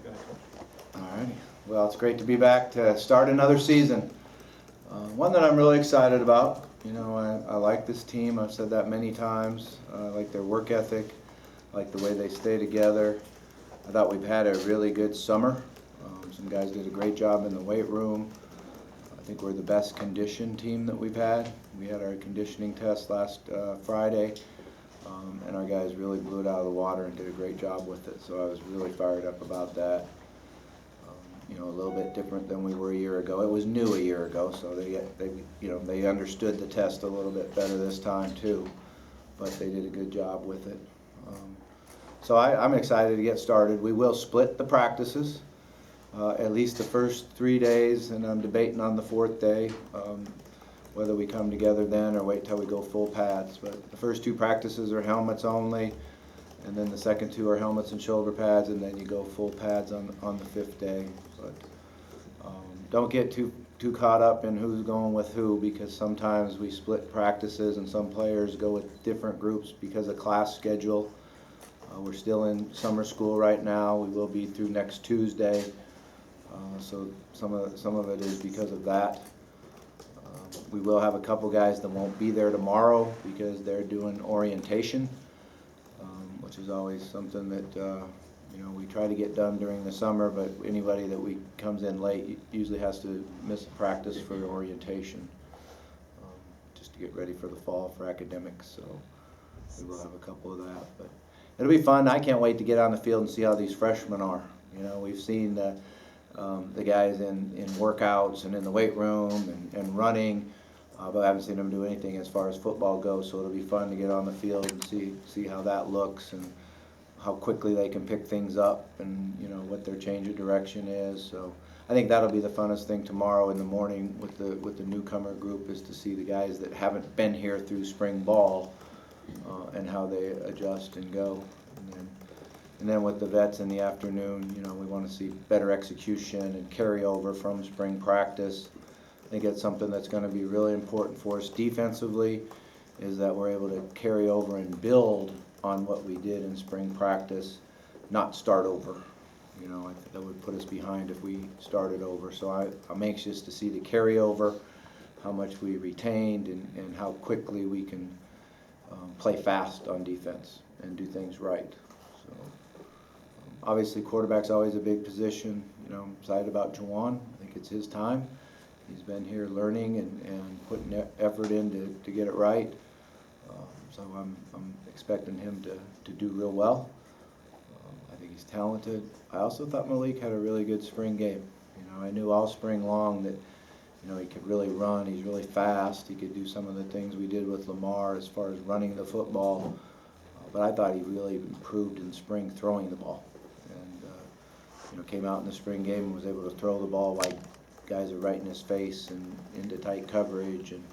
All righty. Well, it's great to be back to start another season. One that I'm really excited about. You know, I like this team. I've said that many times. I like their work ethic. I like the way they stay together. I thought we've had a really good summer. Some guys did a great job in the weight room. I think we're the best conditioned team that we've had. We had our conditioning test last Friday, and our guys really blew it out of the water and did a great job with it. So I was really fired up about that. You know, a little bit different than we were a year ago. It was new a year ago, so they understood the test a little bit better this time too. But they did a good job with it. So I'm excited to get started. We will split the practices, at least the first 3 days, and I'm debating on the fourth day whether we come together then or wait till we go full pads. But the first 2 practices are helmets only, and then the second 2 are helmets and shoulder pads, and then you go full pads on the 5th day. But don't get too caught up in who's going with who, because sometimes we split practices and some players go with different groups because of class schedule. We're still in summer school right now. We will be through next Tuesday, so some of it is because of that. We will have a couple guys that won't be there tomorrow because they're doing orientation, which is always something that you know, we try to get done during the summer, but anybody that comes in late usually has to miss a practice for orientation, just to get ready for the fall for academics. So we will have a couple of that, but it'll be fun. I can't wait to get on the field and see how these freshmen are. You know, we've seen the guys in workouts and in the weight room and running, but I haven't seen them do anything as far as football goes. So it'll be fun to get on the field and see how that looks and how quickly they can pick things up, and you know what their change of direction is. So I think that'll be the funnest thing tomorrow in the morning with the newcomer group, is to see the guys that haven't been here through spring ball and how they adjust and go. And then with the vets in the afternoon, you know, we want to see better execution and carryover from spring practice. I think it's something that's going to be really important for us defensively, is that we're able to carry over and build on what we did in spring practice, not start over. You know, I think that would put us behind if we started over. So I'm anxious to see the carryover, how much we retained, and how quickly we can play fast on defense and do things right. So obviously quarterback's always a big position. You know, I'm excited about Juwan. I think it's his time. He's been here learning and putting effort in to get it right. So I'm expecting him to do real well. I think he's talented. I also thought Malik had a really good spring game. You know, I knew all spring long that, you know, he could really run. He's really fast. He could do some of the things we did with Lamar as far as running the football. But I thought he really improved in spring throwing the ball. And, you know, came out in the spring game and was able to throw the ball like guys are right in his face and into tight coverage, and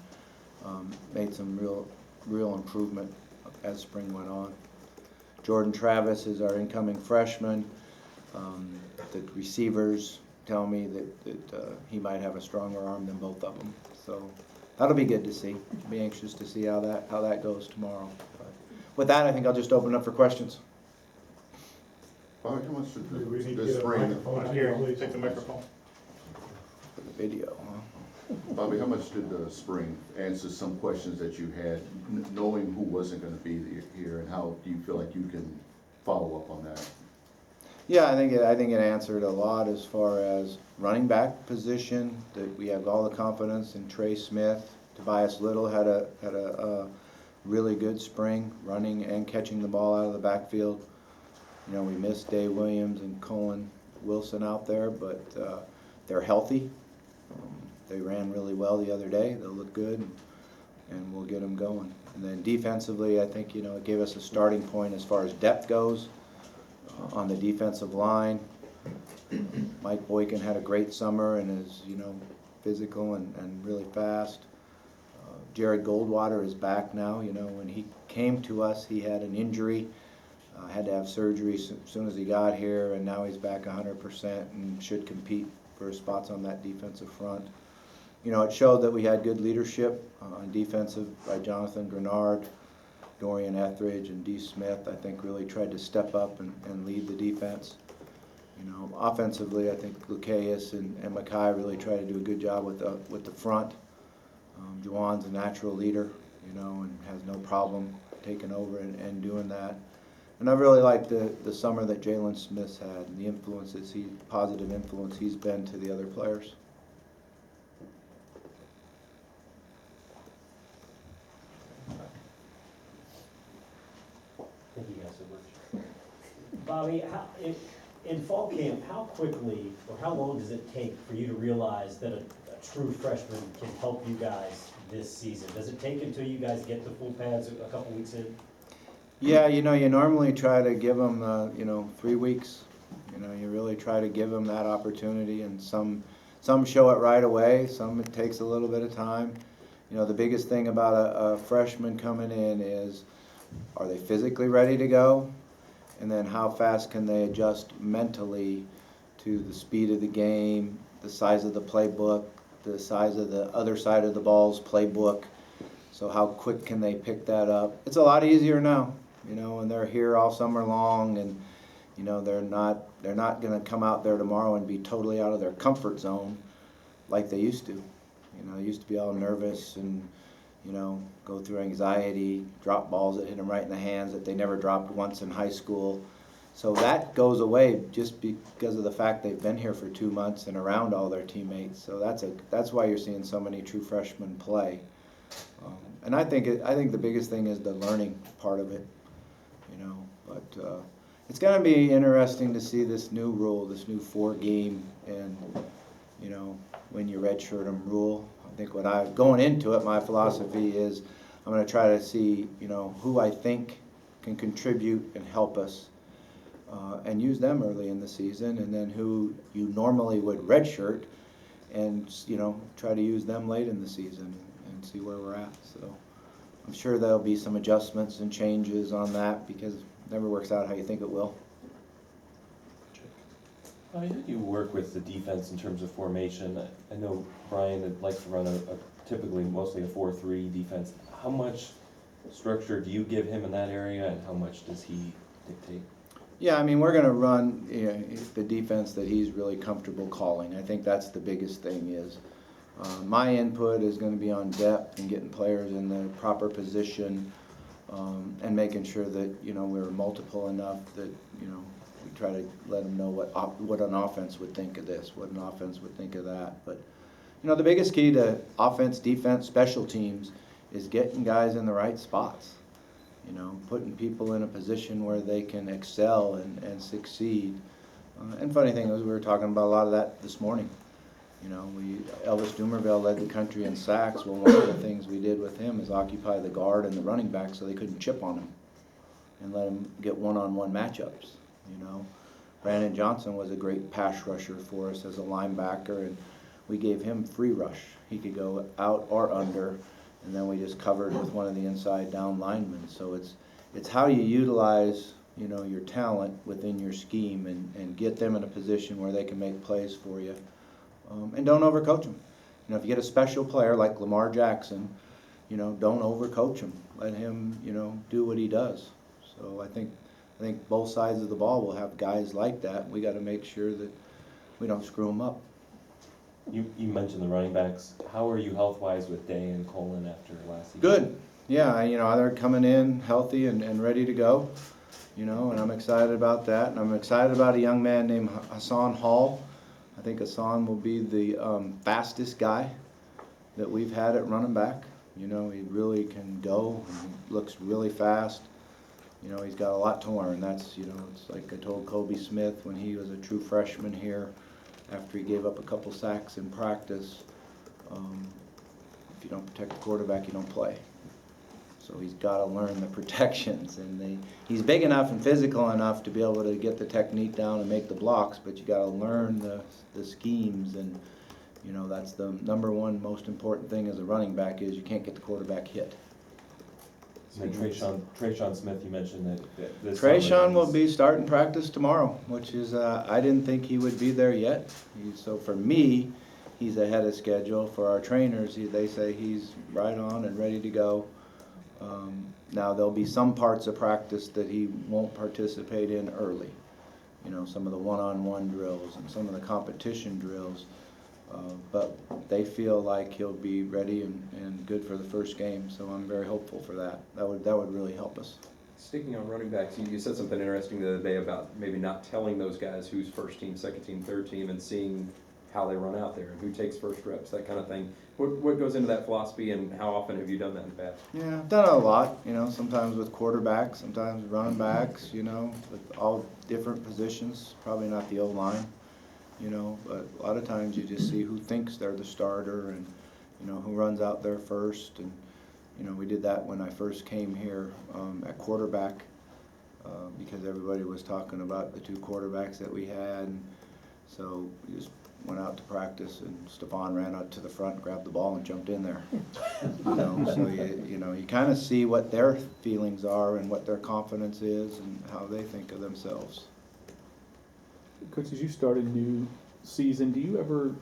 made some real improvement as spring went on. Jordan Travis is our incoming freshman. The receivers tell me that he might have a stronger arm than both of them. So that'll be good to see. I'll be anxious to see how that goes tomorrow. But with that, I think I'll just open up for questions. Bobby, how much did We need to this get a spring? microphone here, please. Take the microphone. For the video, huh? Bobby, how much did the spring answer some questions that you had, knowing who wasn't going to be here, and how do you feel like you can follow up on that? Yeah, I think it answered a lot as far as running back position, that we have all the confidence in Trey Smith. Tobias Little had a really good spring, running and catching the ball out of the backfield. You know, we missed Dave Williams and Colin Wilson out there, but they're healthy. They ran really well the other day. They'll look good, and we'll get them going. And then defensively, I think, you know, it gave us a starting point as far as depth goes on the defensive line. Mike Boykin had a great summer and is, you know, physical and really fast. Jared Goldwater is back now. You know, when he came to us, he had an injury, had to have surgery as soon as he got here, and now he's back 100% and should compete for spots on that defensive front. You know, it showed that we had good leadership on defensive by Jonathan Grenard, Dorian Etheridge, and D. Smith. I think really tried to step up and lead the defense. You know, offensively, I think Lucaeus and Mackay really try to do a good job with the front. Juwan's a natural leader, you know, and has no problem taking over and doing that. And I really like the summer that Jalen Smith's had and the positive influence he's been to the other players. Thank you guys so much. Bobby, in fall camp, how quickly or how long does it take for you to realize that a true freshman can help you guys this season? Does it take until you guys get the full pads a couple weeks in? Yeah, you know, you normally try to give them, 3 weeks. You know, you really try to give them that opportunity, and some show it right away, some it takes a little bit of time. You know, the biggest thing about a freshman coming in is, are they physically ready to go? And then how fast can they adjust mentally to the speed of the game, the size of the playbook, the size of the other side of the ball's playbook. So how quick can they pick that up? It's a lot easier now, you know, and they're here all summer long, and you know, they're not going to come out there tomorrow and be totally out of their comfort zone like they used to. You know, they used to be all nervous and, you know, go through anxiety, drop balls that hit them right in the hands that they never dropped once in high school. So that goes away just because of the fact they've been here for 2 months and around all their teammates. So that's why you're seeing so many true freshmen play. And I think the biggest thing is the learning part of it, you know. But it's going to be interesting to see this new rule, this new 4-game, and you know, when you redshirt them rule. I think going into it, my philosophy is I'm going to try to see, you know, who I think can contribute and help us, and use them early in the season, and then who you normally would redshirt, and you know, try to use them late in the season and see where we're at. So I'm sure there'll be some adjustments and changes on that because it never works out how you think it will. How do you work with the defense in terms of formation? I know Brian likes to run a typically mostly a 4-3 defense. How much structure do you give him in that area, and how much does he dictate? Yeah, I mean, we're going to run, you know, the defense that he's really comfortable calling. I think that's the biggest thing is my input is going to be on depth and getting players in the proper position, and making sure that, you know, we're multiple enough that, you know, we try to let them know what an offense would think of this, what an offense would think of that. But, you know, the biggest key to offense, defense, special teams is getting guys in the right spots. You know, putting people in a position where they can excel and succeed. And funny thing is, we were talking about a lot of that this morning. You know, Elvis Dumerville led the country in sacks. Well, one of the things we did with him is occupy the guard and the running back so they couldn't chip on him and let him get one-on-one matchups. You know, Brandon Johnson was a great pass rusher for us as a linebacker, and we gave him free rush. He could go out or under, and then we just covered with one of the inside down linemen. So it's how you utilize, you know, your talent within your scheme and get them in a position where they can make plays for you, and don't overcoach them. You know, if you get a special player like Lamar Jackson, you know, don't overcoach him. Let him, you know, do what he does. So I think both sides of the ball will have guys like that. We got to make sure that we don't screw them up. You mentioned the running backs. How are you health-wise with Day and Colin after last season? Good. Yeah, you know, they're coming in healthy and ready to go, you know, and I'm excited about that. And I'm excited about a young man named Hassan Hall. I think Hassan will be the fastest guy that we've had at running back. You know, he really can go, and he looks really fast. You know, he's got a lot to learn. That's, you know, it's like I told Kobe Smith when he was a true freshman here, after he gave up a couple sacks in practice, if you don't protect the quarterback, you don't play. So he's got to learn the protections, and he's big enough and physical enough to be able to get the technique down and make the blocks, but you got to learn the schemes, and you know, that's the number one most important thing as a running back is you can't get the quarterback hit. And Trayshawn Smith, you mentioned that this Trayshawn will be starting practice tomorrow, which is, I didn't think he would be there yet. So for me, he's ahead of schedule. For our trainers, they say he's right on and ready to go. Now there'll be some parts of practice that he won't participate in early. you know, some of the one-on-one drills and some of the competition drills. But they feel like he'll be ready and good for the first game, so I'm very hopeful for that. That would really help us. Sticking on running backs, you said something interesting the other day about maybe not telling those guys who's first team, second team, third team, and seeing how they run out there and who takes first reps, that kind of thing. What goes into that philosophy, and how often have you done that in the past? Yeah, I've done it a lot, you know, sometimes with quarterbacks, sometimes running backs, you know, with all different positions, probably not the O-line, you know, but a lot of times you just see who thinks they're the starter and, you know, who runs out there first. And, you know, we did that when I first came here at quarterback because everybody was talking about the two quarterbacks that we had. And so we just went out to practice, and Stephon ran out to the front, grabbed the ball, and jumped in there. You know, so you kind of see what their feelings are and what their confidence is and how they think of themselves. Coach, as you start a new season, do you ever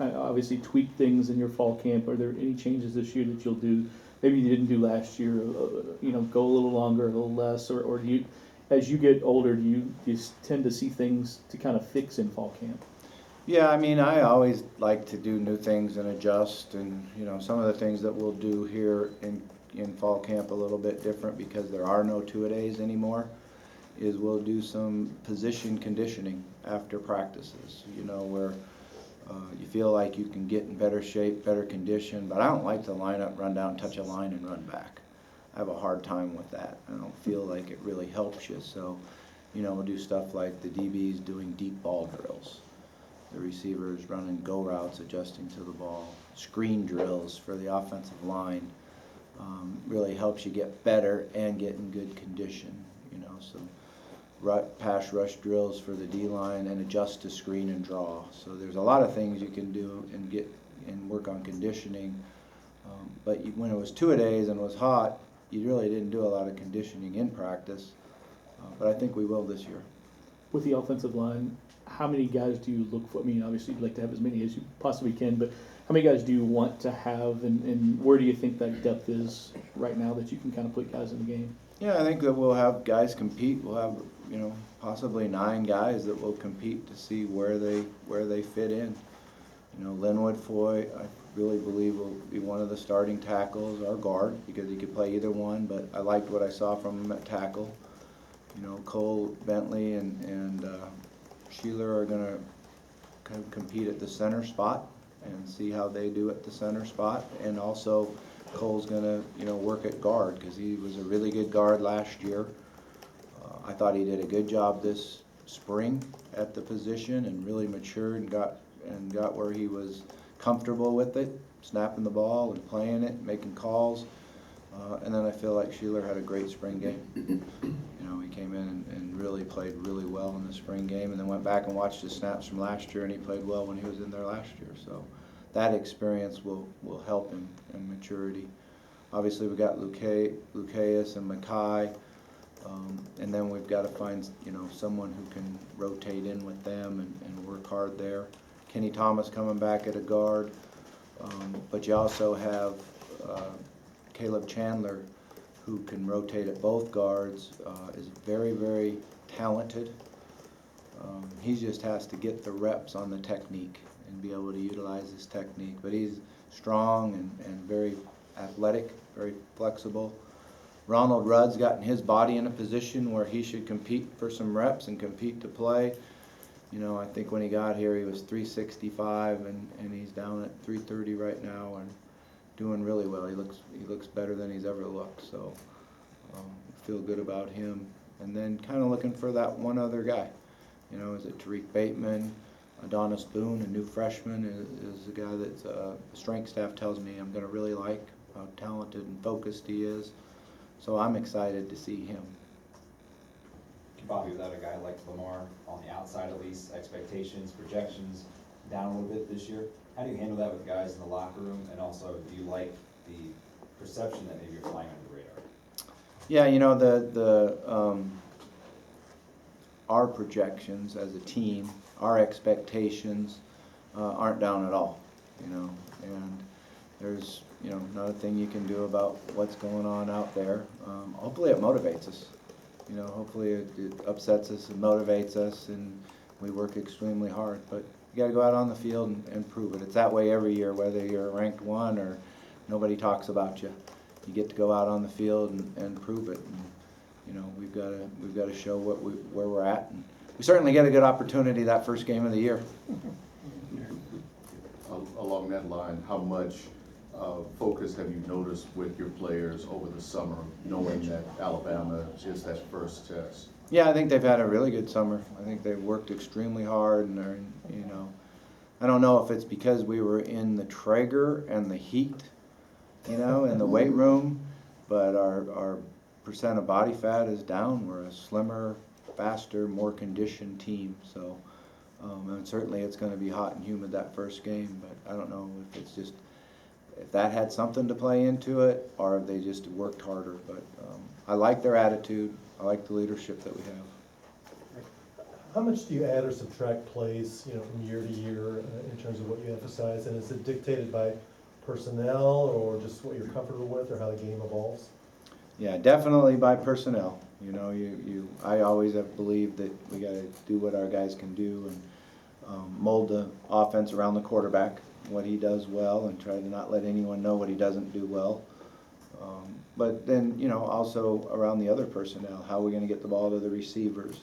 obviously tweak things in your fall camp? Are there any changes this year that you'll do? Maybe you didn't do last year. You know, go a little longer, a little less, or do you, as you get older, do you tend to see things to kind of fix in fall camp? Yeah, I mean, I always like to do new things and adjust, and you know, some of the things that we'll do here in fall camp a little bit different because there are no two-a-days anymore, is we'll do some position conditioning after practices, you know, where you feel like you can get in better shape, better condition, but I don't like to line up, run down, touch a line, and run back. I have a hard time with that. I don't feel like it really helps you, so, you know, we'll do stuff like the DBs doing deep ball drills, the receivers running go routes, adjusting to the ball, screen drills for the offensive line. Really helps you get better and get in good condition, you know, so pass rush drills for the D-line and adjust to screen and draw. So there's a lot of things you can do and get and work on conditioning. But when it was two-a-days and it was hot, you really didn't do a lot of conditioning in practice. But I think we will this year. With the offensive line, how many guys do you look for? I mean, obviously you'd like to have as many as you possibly can, but how many guys do you want to have, and where do you think that depth is right now that you can kind of put guys in the game? Yeah, I think that we'll have guys compete. We'll have, you know, possibly 9 guys that will compete to see where they fit in. You know, Linwood Foy, I really believe will be one of the starting tackles, or guard, because he could play either one, but I liked what I saw from him at tackle. You know, Cole Bentley and Sheeler are going to kind of compete at the center spot and see how they do at the center spot. And also Cole's going to, you know, work at guard because he was a really good guard last year. I thought he did a good job this spring at the position and really matured and got where he was comfortable with it, snapping the ball and playing it, making calls. And then I feel like Sheeler had a great spring game. You know, he came in and really played really well in the spring game, and then went back and watched his snaps from last year, and he played well when he was in there last year. So that experience will help him in maturity. Obviously, we got Lucaeus and Mackay, and then we've got to find, you know, someone who can rotate in with them and work hard there. Kenny Thomas coming back at a guard, but you also have Caleb Chandler, who can rotate at both guards, is very, very talented. He just has to get the reps on the technique and be able to utilize his technique. But he's strong and very athletic, very flexible. Ronald Rudd's gotten his body in a position where he should compete for some reps and compete to play. You know, I think when he got here he was 365 and he's down at 330 right now and doing really well. He looks better than he's ever looked, so feel good about him. And then kind of looking for that one other guy. You know, is it Tariq Bateman, Adonis Boone, a new freshman, is a guy that the strength staff tells me I'm going to really like, how talented and focused he is. So I'm excited to see him. Bobby, without a guy like Lamar on the outside, at least expectations, projections down a little bit this year, how do you handle that with guys in the locker room? And also, do you like the perception that maybe you're flying under the radar? Yeah, you know, our projections as a team, our expectations aren't down at all, you know, and there's, you know, not a thing you can do about what's going on out there. Hopefully it motivates us. You know, hopefully it upsets us and motivates us, and we work extremely hard. But you got to go out on the field and prove it. It's that way every year, whether you're ranked 1 or nobody talks about you. You get to go out on the field and prove it. And, you know, we've got to show where we're at. And we certainly get a good opportunity that first game of the year. Along that line, how much focus have you noticed with your players over the summer, knowing that Alabama is that first test? Yeah, I think they've had a really good summer. I think they've worked extremely hard, and they're, you know, I don't know if it's because we were in the Traeger and the heat, you know, in the weight room, but our percent of body fat is down. We're a slimmer, faster, more conditioned team. So, and certainly it's going to be hot and humid that first game, but I don't know if it's just, if that had something to play into it, or if they just worked harder. But I like their attitude. I like the leadership that we have. How much do you add or subtract plays, from year to year in terms of what you emphasize? And is it dictated by personnel or just what you're comfortable with or how the game evolves? Yeah, definitely by personnel. You know, I always have believed that we got to do what our guys can do and mold the offense around the quarterback, what he does well, and try to not let anyone know what he doesn't do well. But then, also around the other personnel, how we're going to get the ball to the receivers.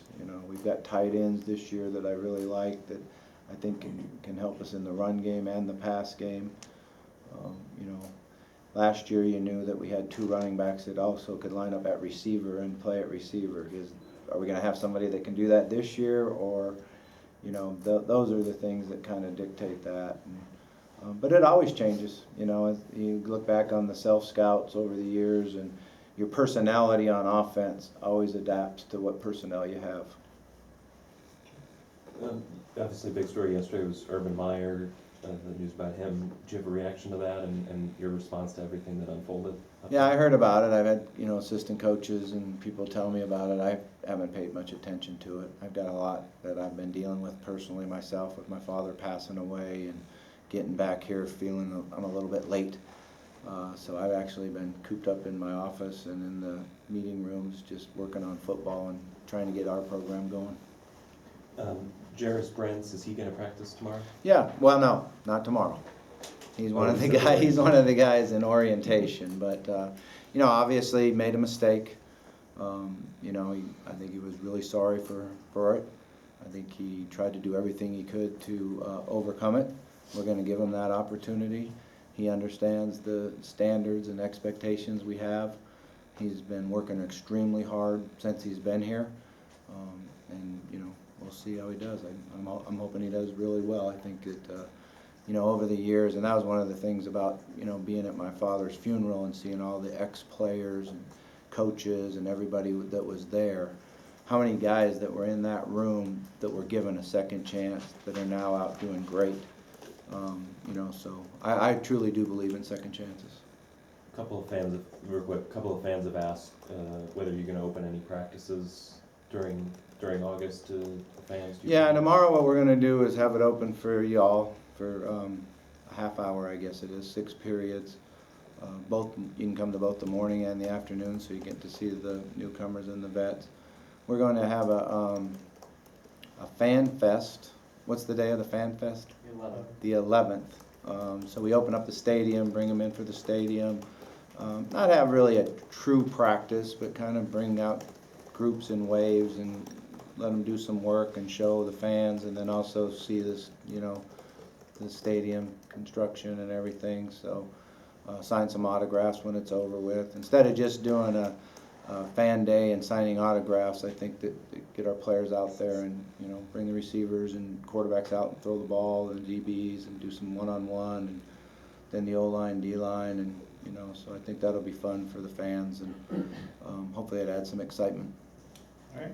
We've got tight ends this year that I really like that I think can help us in the run game and the pass game. Last year you knew that we had 2 running backs that also could line up at receiver and play at receiver. Are we going to have somebody that can do that this year, or, those are the things that kind of dictate that. But it always changes. You look back on the self-scouts over the years, and your personality on offense always adapts to what personnel you have. Obviously, a big story yesterday was Urban Meyer, the news about him. Did you have a reaction to that and your response to everything that unfolded? Yeah, I heard about it. I've had, assistant coaches and people tell me about it. I haven't paid much attention to it. I've got a lot that I've been dealing with personally myself, with my father passing away and getting back here feeling I'm a little bit late. So I've actually been cooped up in my office and in the meeting rooms just working on football and trying to get our program going. Jarvis Brents, is he going to practice tomorrow? Yeah, well, no, not tomorrow. He's one of the guys. He's one of the guys in orientation, but obviously made a mistake. I think he was really sorry for it. I think he tried to do everything he could to overcome it. We're going to give him that opportunity. He understands the standards and expectations we have. He's been working extremely hard since he's been here, and we'll see how he does. I'm hoping he does really well. I think that over the years, and that was one of the things about being at my father's funeral and seeing all the ex-players and coaches and everybody that was there. How many guys that were in that room that were given a second chance that are now out doing great. So I truly do believe in second chances. Real quick, a couple of fans have asked whether you're going to open any practices during August to the fans. Yeah, tomorrow what we're going to do is have it open for y'all for a half hour, I guess it is, 6 periods. You can come to both the morning and the afternoon, so you get to see the newcomers and the vets. We're going to have a fan fest. What's the day of the fan fest? The 11th. So we open up the stadium, bring them in for the stadium. Not have really a true practice, but kind of bring out groups in waves and let them do some work and show the fans, and then also see this, the stadium construction and everything. So sign some autographs when it's over with. Instead of just doing a fan day and signing autographs, I think that get our players out there and bring the receivers and quarterbacks out and throw the ball and DBs and do some one-on-one, and then the O-line, D-line, and so I think that'll be fun for the fans, and hopefully it adds some excitement. All right.